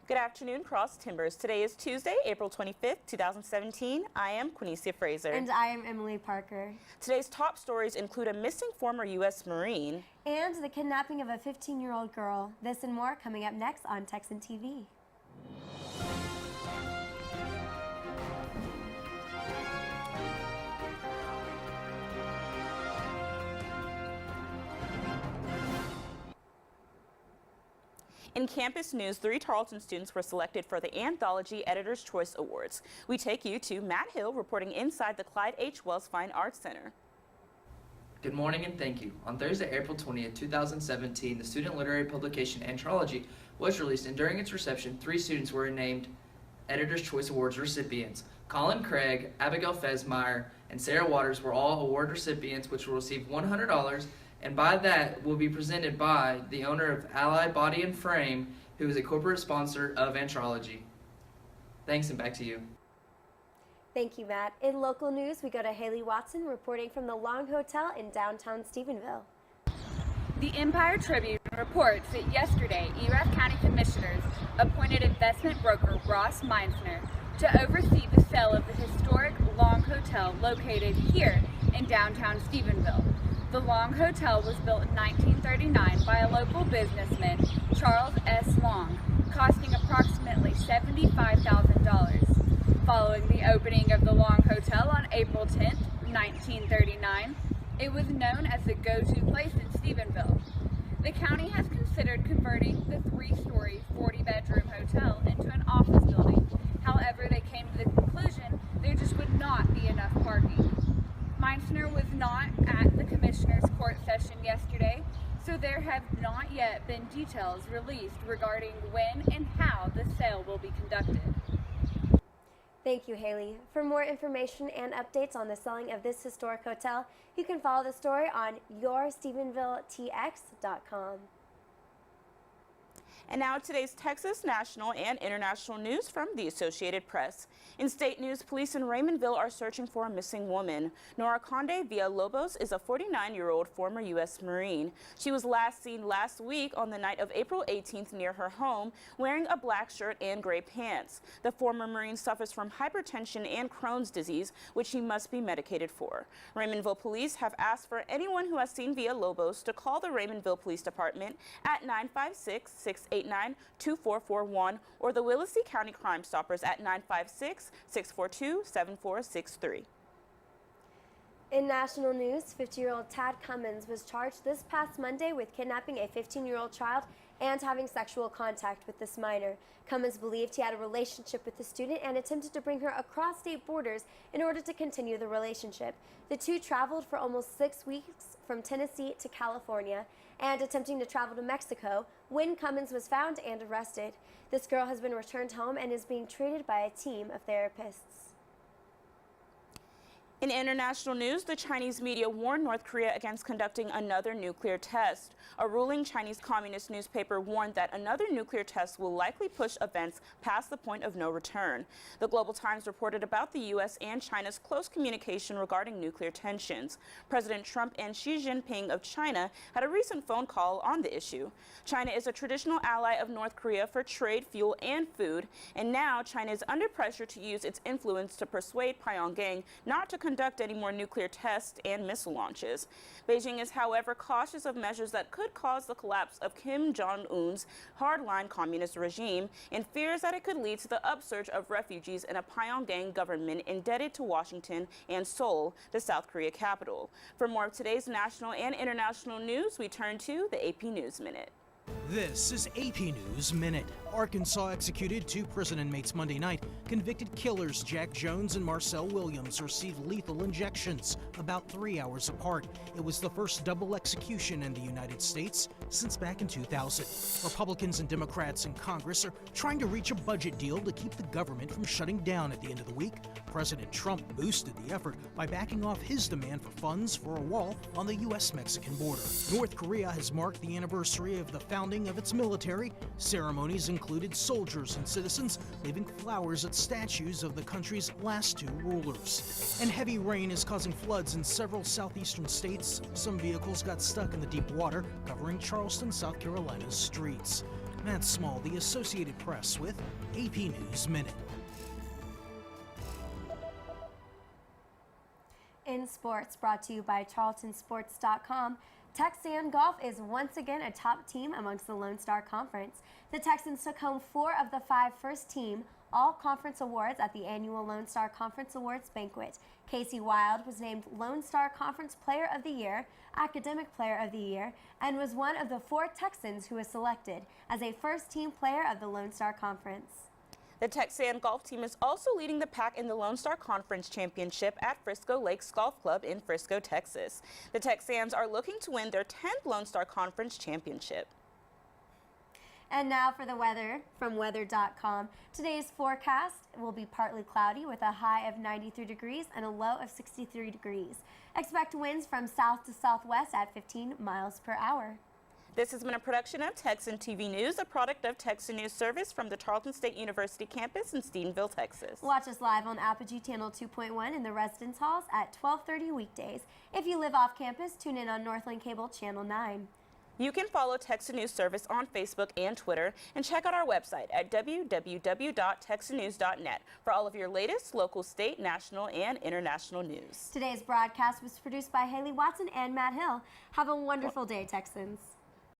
Good afternoon, Cross Timbers. Today is Tuesday, April 25th, 2017. I am Quanecia Fraser. And I am Emily Parker. Today's top stories include a missing former U.S. Marine and the kidnapping of a 15-year-old girl. This and more coming up next on Texan TV. In campus news, 3 Tarleton students were selected for the Anthology Editor's Choice Awards. We take you to Matt Hill reporting inside the Clyde H. Wells Fine Arts Center. Good morning and thank you. On Thursday, April 20th, 2017, the student literary publication Anthology was released, and during its reception, 3 students were named Editor's Choice Awards recipients. Colin Craig, Abigail Fesmeyer, and Sarah Waters were all award recipients, which will receive $100, and by that will be presented by the owner of Ally Body and Frame, who is a corporate sponsor of Anthology. Thanks, and back to you. Thank you, Matt. In local news, we go to Haley Watson reporting from the Long Hotel in downtown Stephenville. The Empire Tribune reports that yesterday, Erath County Commissioners appointed investment broker Ross Meinsner to oversee the sale of the historic Long Hotel located here in downtown Stephenville. The Long Hotel was built in 1939 by a local businessman, Charles S. Long, costing approximately $75,000. Following the opening of the Long Hotel on April 10, 1939, it was known as the go-to place in Stephenville. The county has considered converting the 3-story, 40-bedroom hotel into an office building. However, they came to the conclusion there just would not be enough parking. Meinsner was not at the Commissioner's court session yesterday, so there have not yet been details released regarding when and how the sale will be conducted. Thank you, Haley. For more information and updates on the selling of this historic hotel, you can follow the story on yourstephenvilletx.com. And now today's Texas national and international news from the Associated Press. In state news, police in Raymondville are searching for a missing woman. Nora Conde Villalobos is a 49-year-old former U.S. Marine. She was last seen last week on the night of April 18th near her home, wearing a black shirt and gray pants. The former Marine suffers from hypertension and Crohn's disease, which she must be medicated for. Raymondville police have asked for anyone who has seen Villalobos to call the Raymondville Police Department at 956-689-2441 or the Willacy County Crime Stoppers at 956-642-7463. In national news, 50-year-old Tad Cummins was charged this past Monday with kidnapping a 15-year-old child and having sexual contact with this minor. Cummins believed he had a relationship with the student and attempted to bring her across state borders in order to continue the relationship. The two traveled for almost 6 weeks from Tennessee to California and attempting to travel to Mexico when Cummins was found and arrested. This girl has been returned home and is being treated by a team of therapists. In international news, the Chinese media warned North Korea against conducting another nuclear test. A ruling Chinese communist newspaper warned that another nuclear test will likely push events past the point of no return. The Global Times reported about the U.S. and China's close communication regarding nuclear tensions. President Trump and Xi Jinping of China had a recent phone call on the issue. China is a traditional ally of North Korea for trade, fuel, and food, and now China is under pressure to use its influence to persuade Pyongyang not to conduct any more nuclear tests and missile launches. Beijing is, however, cautious of measures that could cause the collapse of Kim Jong-un's hardline communist regime and fears that it could lead to the upsurge of refugees in a Pyongyang government indebted to Washington and Seoul, the South Korea capital. For more of today's national and international news, we turn to the AP News Minute. This is AP News Minute. Arkansas executed 2 prison inmates Monday night. Convicted killers Jack Jones and Marcel Williams received lethal injections about 3 hours apart. It was the first double execution in the United States since back in 2000. Republicans and Democrats in Congress are trying to reach a budget deal to keep the government from shutting down at the end of the week. President Trump boosted the effort by backing off his demand for funds for a wall on the U.S.-Mexican border. North Korea has marked the anniversary of the founding of its military. Ceremonies included soldiers and citizens leaving flowers at statues of the country's last 2 rulers. And heavy rain is causing floods in several southeastern states. Some vehicles got stuck in the deep water, covering Charleston, South Carolina's streets. Matt Small, The Associated Press with AP News Minute. In sports, brought to you by TarletonSports.com, Texan Golf is once again a top team amongst the Lone Star Conference. The Texans took home 4 of the 5 first-team all-conference awards at the annual Lone Star Conference Awards banquet. Casey Wild was named Lone Star Conference Player of the Year, Academic Player of the Year, and was one of the 4 Texans who was selected as a first-team player of the Lone Star Conference. The Texan golf team is also leading the pack in the Lone Star Conference Championship at Frisco Lakes Golf Club in Frisco, Texas. The Texans are looking to win their 10th Lone Star Conference Championship. And now for the weather from weather.com. Today's forecast will be partly cloudy with a high of 93 degrees and a low of 63 degrees. Expect winds from south to southwest at 15 miles per hour. This has been a production of Texan TV News, a product of Texan News Service from the Tarleton State University campus in Stephenville, Texas. Watch us live on Apogee Channel 2.1 in the residence halls at 12:30 weekdays. If you live off campus, tune in on Northland Cable Channel 9. You can follow Texan News Service on Facebook and Twitter, and check out our website at www.texannews.net for all of your latest local, state, national, and international news. Today's broadcast was produced by Haley Watson and Matt Hill. Have a wonderful day, Texans.